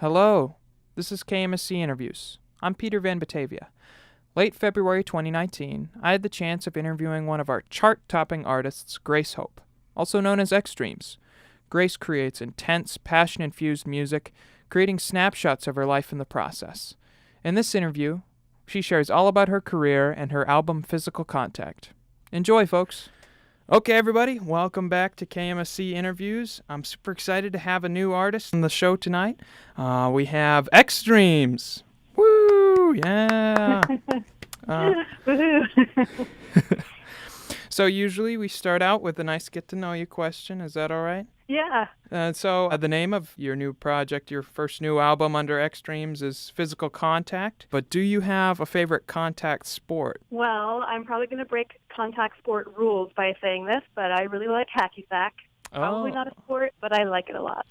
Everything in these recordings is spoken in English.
Hello, this is KMSC Interviews. I'm Peter Van Batavia. Late February 2019, I had the chance of interviewing one of our chart-topping artists, Grace Hope, also known as exdreams. Grace creates intense, passion-infused music, creating snapshots of her life in the process. In this interview, she shares all about her career and her album Physical Contact. Enjoy, folks! Okay, everybody, welcome back to KMSC Interviews. I'm super excited to have a new artist on the show tonight. We have exdreams. Woo! Yeah! Woohoo! So usually we start out with a nice get-to-know-you question. Is that all right? Yeah. So the name of your new project, your first new album under exdreams, is Physical Contact. But do you have a favorite contact sport? Well, I'm probably going to break contact sport rules by saying this, but I really like hacky sack. Probably not a sport, but I like it a lot.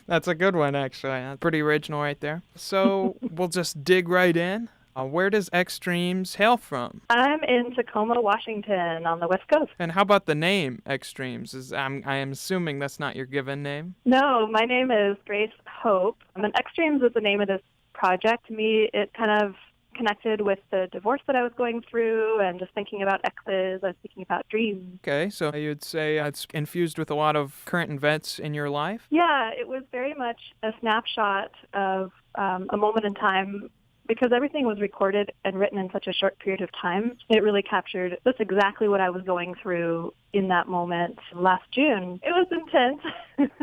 That's a good one, actually. That's pretty original right there. So we'll just dig right in. Where does exdreams hail from? I'm in Tacoma, Washington, on the West Coast. And how about the name exdreams? I am assuming that's not your given name? No, my name is Grace Hope. And exdreams is the name of this project. To me, it kind of connected with the divorce that I was going through and just thinking about exes. I was thinking about dreams. Okay, so you'd say it's infused with a lot of current events in your life? Yeah, it was very much a snapshot of a moment in time. Because everything was recorded and written in such a short period of time, it really captured just exactly what I was going through in that moment last June. It was intense.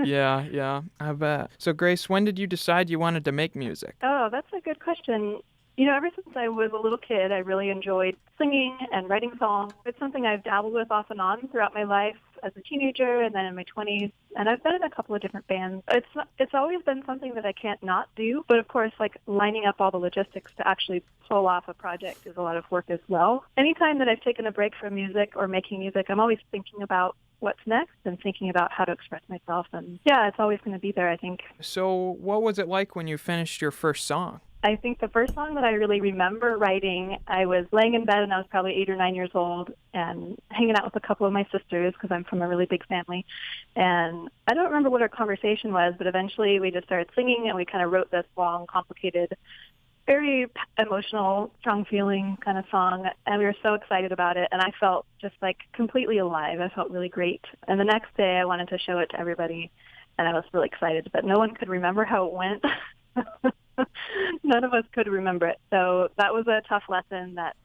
Yeah, I bet. So, Grace, when did you decide you wanted to make music? Oh, that's a good question. You know, ever since I was a little kid, I really enjoyed singing and writing songs. It's something I've dabbled with off and on throughout my life as a teenager and then in my 20s. And I've been in a couple of different bands. It's always been something that I can't not do. But of course, like lining up all the logistics to actually pull off a project is a lot of work as well. Anytime that I've taken a break from music or making music, I'm always thinking about what's next and thinking about how to express myself. And yeah, it's always going to be there, I think. So what was it like when you finished your first song? I think the first song that I really remember writing, I was laying in bed and I was probably 8 or 9 years old and hanging out with a couple of my sisters because I'm from a really big family. And I don't remember what our conversation was, but eventually we just started singing and we kind of wrote this long, complicated, very emotional, strong feeling kind of song. And we were so excited about it. And I felt just like completely alive. I felt really great. And the next day I wanted to show it to everybody and I was really excited, but no one could remember how it went. None of us could remember it. So that was a tough lesson that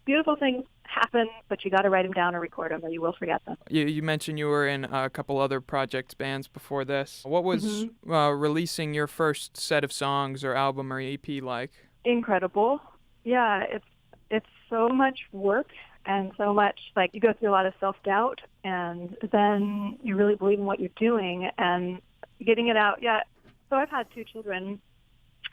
beautiful things happen, but you got to write them down or record them or you will forget them. You mentioned you were in a couple other projects bands before this. What was releasing your first set of songs or album or EP like? Incredible. Yeah, it's so much work and so much, like, you go through a lot of self-doubt and then you really believe in what you're doing and getting it out. Yeah. So I've had 2 children.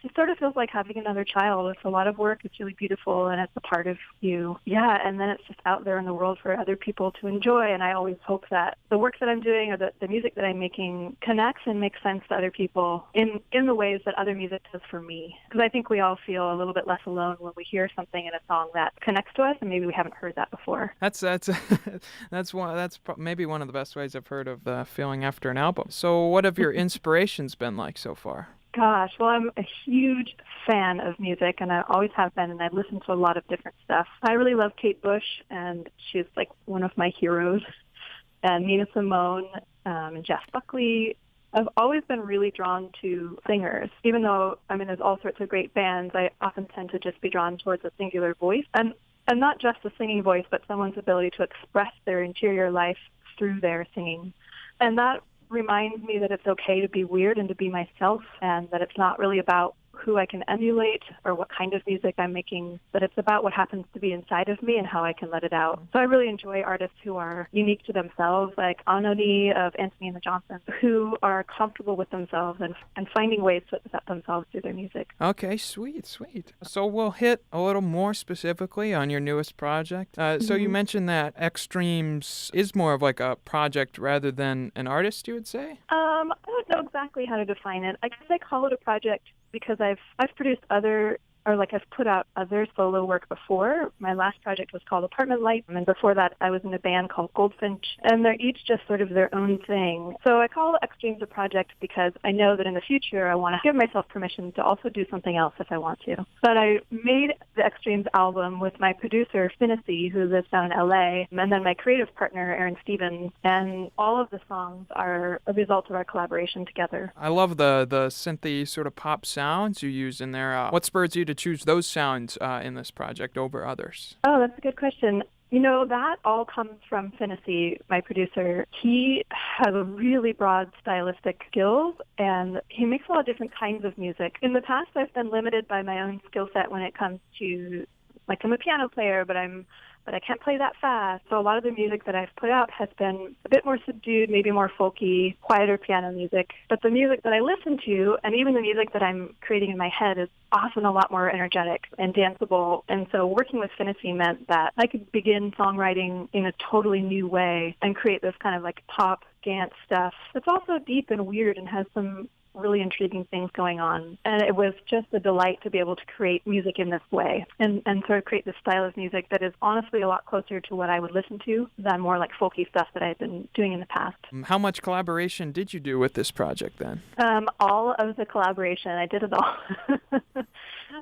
It sort of feels like having another child. It's a lot of work. It's really beautiful, and it's a part of you. Yeah, and then it's just out there in the world for other people to enjoy, and I always hope that the work that I'm doing or the music that I'm making connects and makes sense to other people in the ways that other music does for me. Because I think we all feel a little bit less alone when we hear something in a song that connects to us, and maybe we haven't heard that before. That's maybe one of the best ways I've heard of feeling after an album. So what have your inspirations been like so far? Gosh, well, I'm a huge fan of music, and I always have been, and I listen to a lot of different stuff. I really love Kate Bush, and she's like one of my heroes, and Nina Simone, and Jeff Buckley. I've always been really drawn to singers. Even though, there's all sorts of great bands, I often tend to just be drawn towards a singular voice, and not just a singing voice, but someone's ability to express their interior life through their singing. And that reminds me that it's okay to be weird and to be myself, and that it's not really about who I can emulate or what kind of music I'm making, but it's about what happens to be inside of me and how I can let it out. So I really enjoy artists who are unique to themselves, like Anoni of Anthony and the Johnsons, who are comfortable with themselves and finding ways to accept themselves through their music. Okay, sweet. So we'll hit a little more specifically on your newest project. So you mentioned that exdreams is more of like a project rather than an artist, you would say? I don't know exactly how to define it. I guess I call it a project because I've produced other or like I've put out other solo work before. My last project was called Apartment Light, and before that I was in a band called Goldfinch, and they're each just sort of their own thing. So I call exdreams a project because I know that in the future I want to give myself permission to also do something else if I want to. But I made the exdreams album with my producer, Finnessy, who lives down in LA, and then my creative partner, Aaron Stevens, and all of the songs are a result of our collaboration together. I love the synthy sort of pop sounds you use in there. What spurs you to choose those sounds in this project over others? Oh, that's a good question. You know, that all comes from Finnessy, my producer. He has a really broad stylistic skills, and he makes a lot of different kinds of music. In the past, I've been limited by my own skill set when it comes to, like, I'm a piano player, but I can't play that fast. So a lot of the music that I've put out has been a bit more subdued, maybe more folky, quieter piano music. But the music that I listen to, and even the music that I'm creating in my head, is often a lot more energetic and danceable. And so working with Finnessy meant that I could begin songwriting in a totally new way and create this kind of like pop dance stuff that's also deep and weird and has some really intriguing things going on. And it was just a delight to be able to create music in this way and sort of create this style of music that is honestly a lot closer to what I would listen to than more like folky stuff that I've been doing in the past. How much collaboration did you do with this project then? All of the collaboration. I did it all.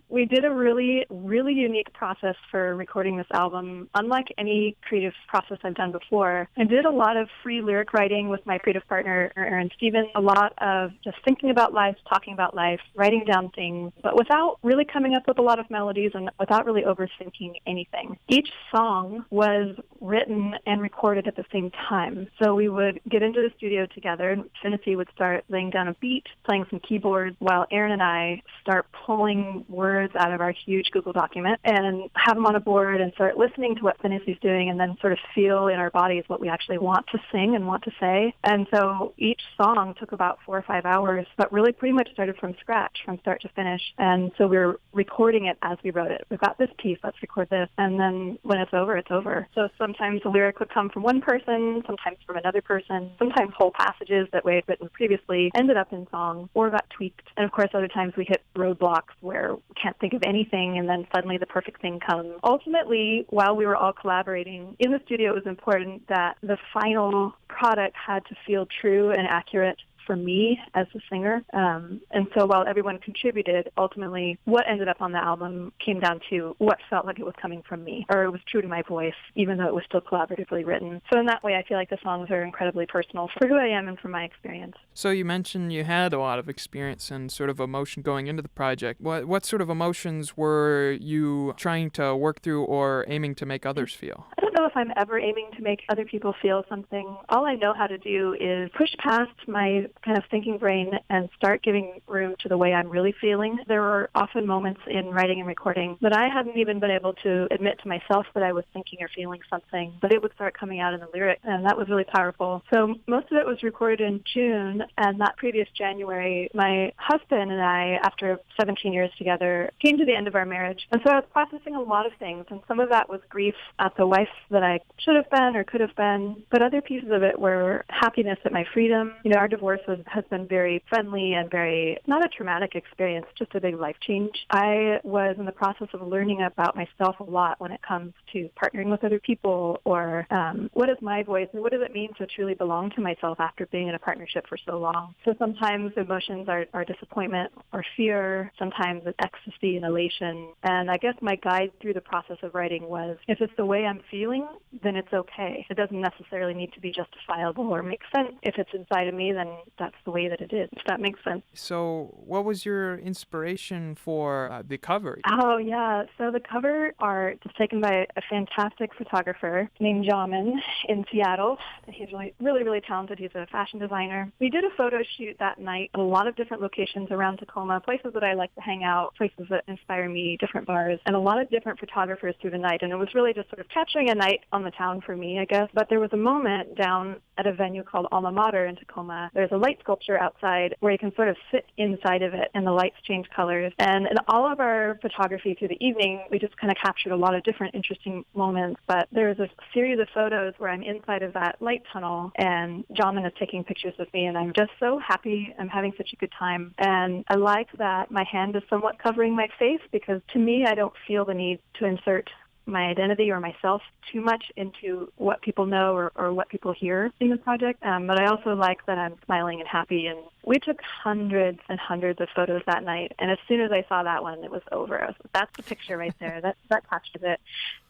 We did a really, really unique process for recording this album. Unlike any creative process I've done before, I did a lot of free lyric writing with my creative partner, Aaron Stevens, a lot of just thinking about life, talking about life, writing down things, but without really coming up with a lot of melodies and without really overthinking anything. Each song was written and recorded at the same time. So we would get into the studio together, and Finnessy would start laying down a beat, playing some keyboards, while Aaron and I start pulling words out of our huge Google document and have them on a board and start listening to what Finnessy's doing and then sort of feel in our bodies what we actually want to sing and want to say. And so each song took about 4 or 5 hours, but really pretty much started from scratch, from start to finish. And so we were recording it as we wrote it. We've got this piece, let's record this. And then when it's over, it's over. So sometimes the lyric would come from one person, sometimes from another person, sometimes whole passages that we had written previously ended up in song or got tweaked. And of course, other times we hit roadblocks where we can't think of anything, and then suddenly the perfect thing comes. Ultimately, while we were all collaborating in the studio, it was important that the final product had to feel true and accurate for me as a singer. And so while everyone contributed, ultimately what ended up on the album came down to what felt like it was coming from me, or it was true to my voice, even though it was still collaboratively written. So in that way, I feel like the songs are incredibly personal for who I am and from my experience. So you mentioned you had a lot of experience and sort of emotion going into the project. What sort of emotions were you trying to work through or aiming to make others feel? I don't know if I'm ever aiming to make other people feel something. All I know how to do is push past my kind of thinking brain and start giving room to the way I'm really feeling. There were often moments in writing and recording that I hadn't even been able to admit to myself that I was thinking or feeling something, but it would start coming out in the lyric, and that was really powerful. So most of it was recorded in June, and that previous January, my husband and I, after 17 years together, came to the end of our marriage. And so I was processing a lot of things, and some of that was grief at the wife that I should have been or could have been, but other pieces of it were happiness at my freedom. You know, our divorce has been very friendly and very, not a traumatic experience, just a big life change. I was in the process of learning about myself a lot when it comes to partnering with other people, or what is my voice and what does it mean to truly belong to myself after being in a partnership for so long. So sometimes emotions are disappointment or fear, sometimes it's ecstasy and elation. And I guess my guide through the process of writing was, if it's the way I'm feeling, then it's okay. It doesn't necessarily need to be justifiable or make sense. If it's inside of me, then that's the way that it is, if that makes sense. So what was your inspiration for the cover? Oh, yeah. So the cover art is taken by a fantastic photographer named Jamin in Seattle. He's really, really talented. He's a fashion designer. We did a photo shoot that night at a lot of different locations around Tacoma, places that I like to hang out, places that inspire me, different bars, and a lot of different photographers through the night. And it was really just sort of capturing a night on the town for me, I guess. But there was a moment down at a venue called Alma Mater in Tacoma. There's a light sculpture outside where you can sort of sit inside of it and the lights change colors. And in all of our photography through the evening, we just kind of captured a lot of different interesting moments. But there's a series of photos where I'm inside of that light tunnel and Jamin is taking pictures with me, and I'm just so happy. I'm having such a good time. And I like that my hand is somewhat covering my face because to me, I don't feel the need to insert my identity or myself too much into what people know or what people hear in the project. But I also like that I'm smiling and happy. And we took hundreds and hundreds of photos that night. And as soon as I saw that one, it was over. I was like, that's the picture right there. That captures it.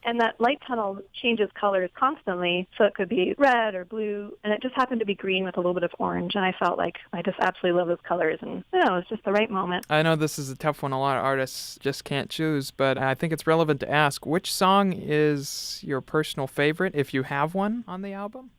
And that light tunnel changes colors constantly. So it could be red or blue. And it just happened to be green with a little bit of orange. And I felt like I just absolutely love those colors. And it was just the right moment. I know this is a tough one. A lot of artists just can't choose, but I think it's relevant to ask, which song is your personal favorite, if you have one, on the album?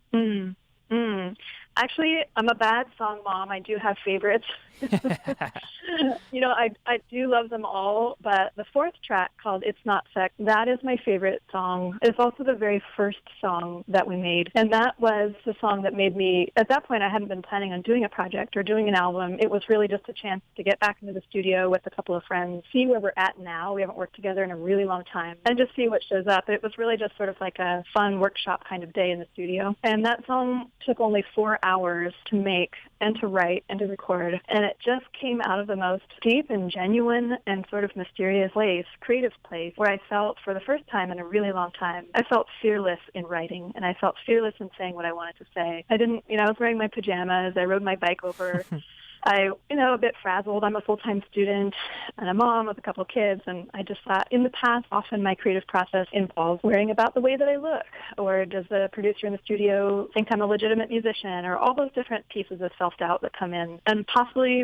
Actually, I'm a bad song mom. I do have favorites. I do love them all, but the fourth track called It's Not Sex, that is my favorite song. It's also the very first song that we made, and that was the song that made me, at that point I hadn't been planning on doing a project or doing an album. It was really just a chance to get back into the studio with a couple of friends, see where we're at now. We haven't worked together in a really long time, and just see what shows up. It was really just sort of like a fun workshop kind of day in the studio, and that song took only 4 hours to make and to write and to record, and it just came out of the most deep and genuine and sort of mysterious place, creative place, where I felt for the first time in a really long time, I felt fearless in writing, and I felt fearless in saying what I wanted to say. I was wearing my pajamas, I rode my bike over. A bit frazzled. I'm a full-time student and a mom with a couple of kids, and I just thought in the past, often my creative process involves worrying about the way that I look, or does the producer in the studio think I'm a legitimate musician, or all those different pieces of self-doubt that come in. And possibly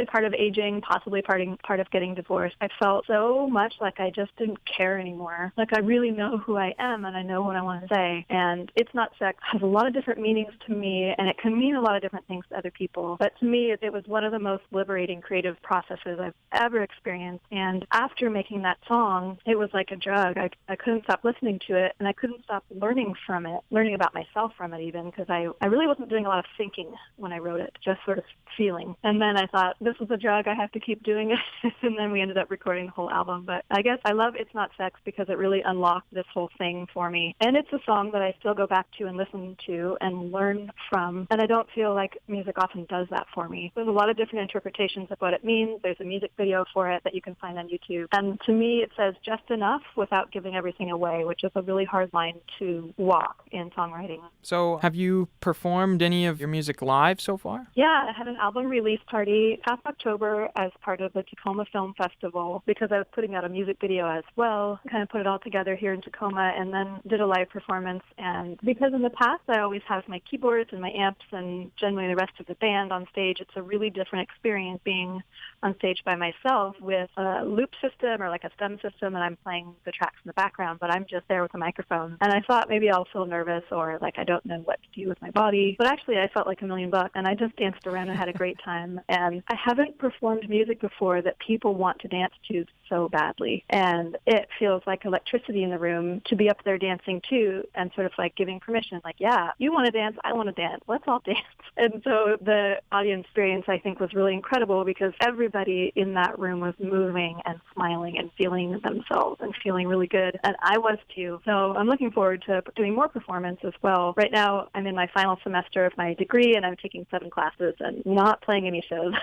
part of aging, possibly part of getting divorced. I felt so much like I just didn't care anymore. Like I really know who I am, and I know what I want to say. And It's Not Sex has a lot of different meanings to me, and it can mean a lot of different things to other people. But to me, it was one of the most liberating creative processes I've ever experienced. And after making that song, it was like a drug. I couldn't stop listening to it, and I couldn't stop learning from it, learning about myself from it even, because I really wasn't doing a lot of thinking when I wrote it, just sort of feeling. And then I thought, this is a drug, I have to keep doing it. And then we ended up recording the whole album. But I guess I love It's Not Sex because it really unlocked this whole thing for me. And it's a song that I still go back to and listen to and learn from. And I don't feel like music often does that for me. There's a lot of different interpretations of what it means. There's a music video for it that you can find on YouTube. And to me, it says just enough without giving everything away, which is a really hard line to walk in songwriting. So have you performed any of your music live so far? Yeah, I had an album release party past October as part of the Tacoma Film Festival because I was putting out a music video as well, kind of put it all together here in Tacoma, and then did a live performance. And because in the past I always have my keyboards and my amps and generally the rest of the band on stage, it's a really different experience being on stage by myself with a loop system or like a stem system, and I'm playing the tracks in the background, but I'm just there with a microphone. And I thought maybe I'll feel nervous or like I don't know what to do with my body. But actually I felt like $1,000,000, and I just danced around and had a great time. And I haven't performed music before that people want to dance to so badly. And it feels like electricity in the room to be up there dancing too, and sort of like giving permission, like, yeah, you want to dance, I want to dance, let's all dance. And so the audience experience, I think, was really incredible because everybody in that room was moving and smiling and feeling themselves and feeling really good. And I was too. So I'm looking forward to doing more performance as well. Right now, I'm in my final semester of my degree, and I'm taking 7 classes and not playing any shows.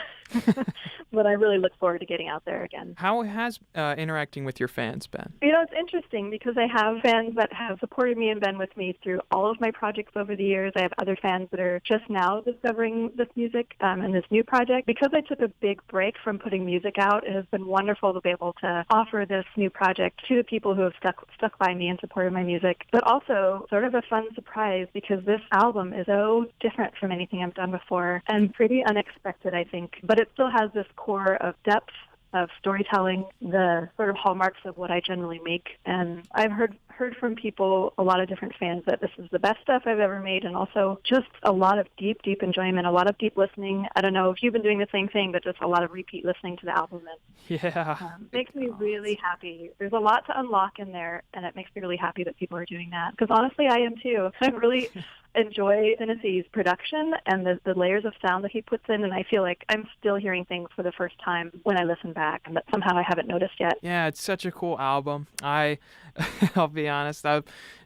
But I really look forward to getting out there again. How has interacting with your fans been? It's interesting because I have fans that have supported me and been with me through all of my projects over the years. I have other fans that are just now discovering this music and this new project. Because I took a big break from putting music out, it has been wonderful to be able to offer this new project to the people who have stuck by me and supported my music. But also sort of a fun surprise because this album is so different from anything I've done before and pretty unexpected, I think. But it still has this core of depth, of storytelling, the sort of hallmarks of what I generally make. And I've heard heard from people, a lot of different fans, that this is the best stuff I've ever made, and also just a lot of deep, deep enjoyment, a lot of deep listening. I don't know if you've been doing the same thing, but just a lot of repeat listening to the album. And, Yeah. makes me really happy. There's a lot to unlock in there, and it makes me really happy that people are doing that. Because honestly, I am too. I really enjoy Tennessee's production and the layers of sound that he puts in, and I feel like I'm still hearing things for the first time when I listen back, and that somehow I haven't noticed yet. Yeah, it's such a cool album. I'll be honest, I've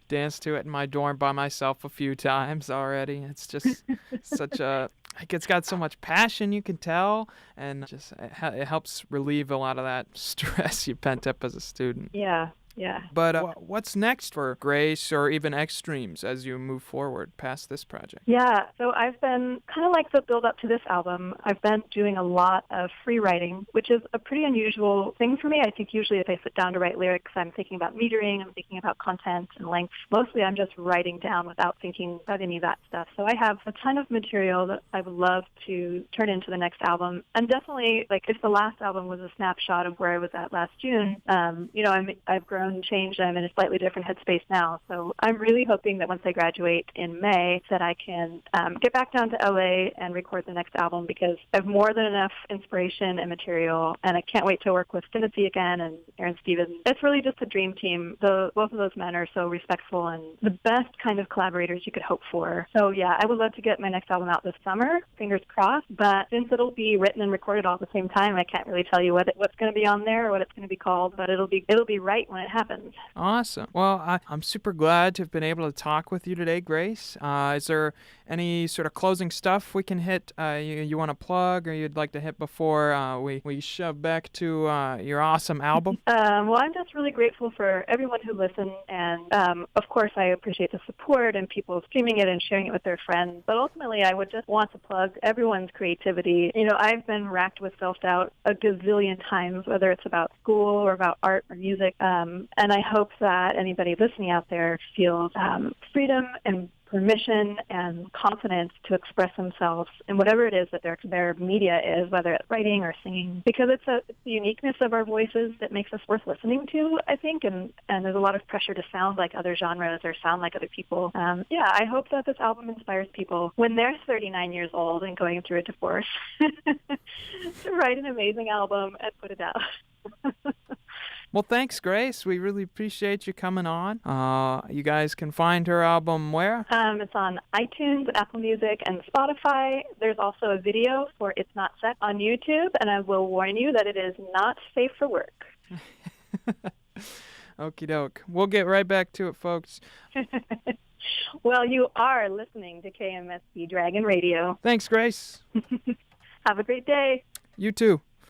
danced to it in my dorm by myself a few times already. It's just such a, like, it's got so much passion, you can tell, and just it helps relieve a lot of that stress you pent up as a student. Yeah. Yeah. But what's next for Grace or even exdreams as you move forward past this project? Yeah, so I've been kind of like the build up to this album. I've been doing a lot of free writing, which is a pretty unusual thing for me. I think usually if I sit down to write lyrics, I'm thinking about metering, I'm thinking about content and length. Mostly I'm just writing down without thinking about any of that stuff. So I have a ton of material that I would love to turn into the next album. And definitely, like, if the last album was a snapshot of where I was at last June, I've grown and changed. I'm in a slightly different headspace now. So I'm really hoping that once I graduate in May that I can get back down to LA and record the next album, because I have more than enough inspiration and material, and I can't wait to work with Tennessee again and Aaron Stevens. It's really just a dream team. Both of those men are so respectful and the best kind of collaborators you could hope for. So yeah, I would love to get my next album out this summer, fingers crossed, but since it'll be written and recorded all at the same time, I can't really tell you what's going to be on there or what it's going to be called, but it'll be right when it happens. Awesome. Well, I'm super glad to have been able to talk with you today, Grace. Is there any sort of closing stuff we can hit you want to plug or you'd like to hit before we shove back to your awesome album? Well, I'm just really grateful for everyone who listened, and of course I appreciate the support and people streaming it and sharing it with their friends, but ultimately I would just want to plug everyone's creativity. You know, I've been racked with self-doubt a gazillion times, whether it's about school or about art or music, and I hope that anybody listening out there feels freedom and permission and confidence to express themselves in whatever it is that their media is, whether it's writing or singing, because it's the uniqueness of our voices that makes us worth listening to, I think, and there's a lot of pressure to sound like other genres or sound like other people. I hope that this album inspires people when they're 39 years old and going through a divorce to write an amazing album and put it out. Well, thanks, Grace. We really appreciate you coming on. You guys can find her album where? It's on iTunes, Apple Music, and Spotify. There's also a video for It's Not Sex on YouTube, and I will warn you that it is not safe for work. Okie doke. We'll get right back to it, folks. Well, you are listening to KMSC Dragon Radio. Thanks, Grace. Have a great day. You too.